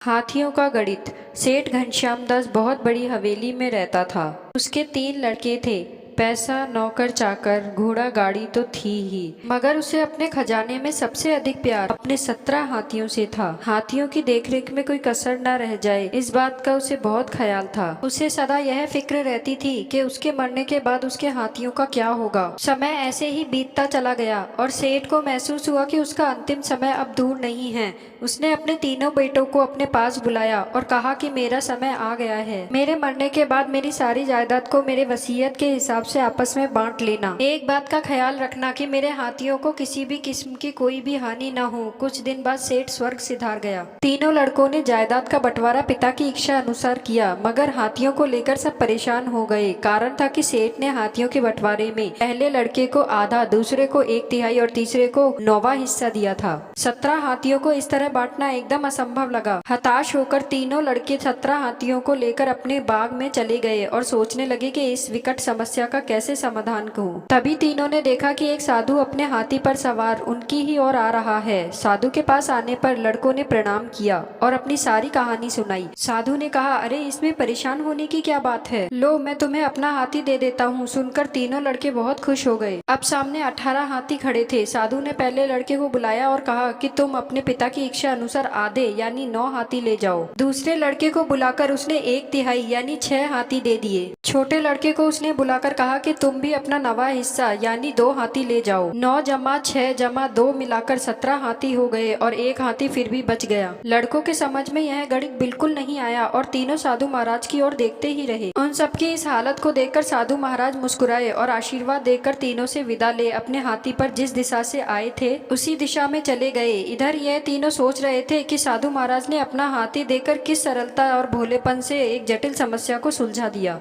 हाथियों का गणित। सेठ घनश्याम दास बहुत बड़ी हवेली में रहता था। उसके 3 लड़के थे। पैसा, नौकर चाकर, घोड़ा गाड़ी तो थी ही, मगर उसे अपने खजाने में सबसे अधिक प्यार अपने 17 हाथियों से था। हाथियों की देखरेख में कोई कसर न रह जाए, इस बात का उसे बहुत ख्याल था। उसे सदा यह फिक्र रहती थी कि उसके मरने के बाद उसके हाथियों का क्या होगा। समय ऐसे ही बीतता चला गया और सेठ को महसूस हुआ कि उसका अंतिम समय अब दूर नहीं है। उसने अपने तीनों बेटों को अपने पास बुलाया और कहा कि मेरा समय आ गया है। मेरे मरने के बाद मेरी सारी जायदाद को मेरे वसीयत के हिसाब से आपस में बांट लेना। एक बात का ख्याल रखना कि मेरे हाथियों को किसी भी किस्म की कोई भी हानि न हो। कुछ दिन बाद सेठ स्वर्ग सिधार गया। तीनों लड़कों ने जायदाद का बंटवारा पिता की इच्छा अनुसार किया, मगर हाथियों को लेकर सब परेशान हो गए। कारण था कि सेठ ने हाथियों के बंटवारे में पहले लड़के को आधा, दूसरे को 1/3 और तीसरे को 9वां हिस्सा दिया था। 17 हाथियों को इस तरह बांटना एकदम असंभव लगा। हताश होकर तीनों लड़के 17 हाथियों को लेकर अपने बाग में चले गए और सोचने लगे कि इस विकट समस्या का कैसे समाधान कहूँ। तभी तीनों ने देखा कि एक साधु अपने हाथी पर सवार उनकी ही ओर आ रहा है। साधु के पास आने पर लड़कों ने प्रणाम किया और अपनी सारी कहानी सुनाई। साधु ने कहा, अरे इसमें परेशान होने की क्या बात है, लो मैं तुम्हें अपना हाथी दे देता हूँ। सुनकर तीनों लड़के बहुत खुश हो गए। अब सामने 18 हाथी खड़े थे। साधु ने पहले लड़के को बुलाया और कहा कि तुम अपने पिता की इच्छा अनुसार आधे यानी 9 हाथी ले जाओ। दूसरे लड़के को बुलाकर उसने 1/3 यानी 6 हाथी दे दिए। छोटे लड़के को उसने बुलाकर कहा कि तुम भी अपना 9वां हिस्सा यानी 2 हाथी ले जाओ। 9 जमा 6 जमा 2 मिलाकर 17 हाथी हो गए और 1 हाथी फिर भी बच गया। लड़कों के समझ में यह गणित बिल्कुल नहीं आया और तीनों साधु महाराज की ओर देखते ही रहे। उन सबकी इस हालत को देखकर साधु महाराज मुस्कुराए और आशीर्वाद देकर तीनों से विदा ले अपने हाथी पर जिस दिशा से आए थे उसी दिशा में चले गए। इधर यह तीनों सोच रहे थे कि साधु महाराज ने अपना हाथी देकर किस सरलता और भोलेपन से एक जटिल समस्या को सुलझा दिया।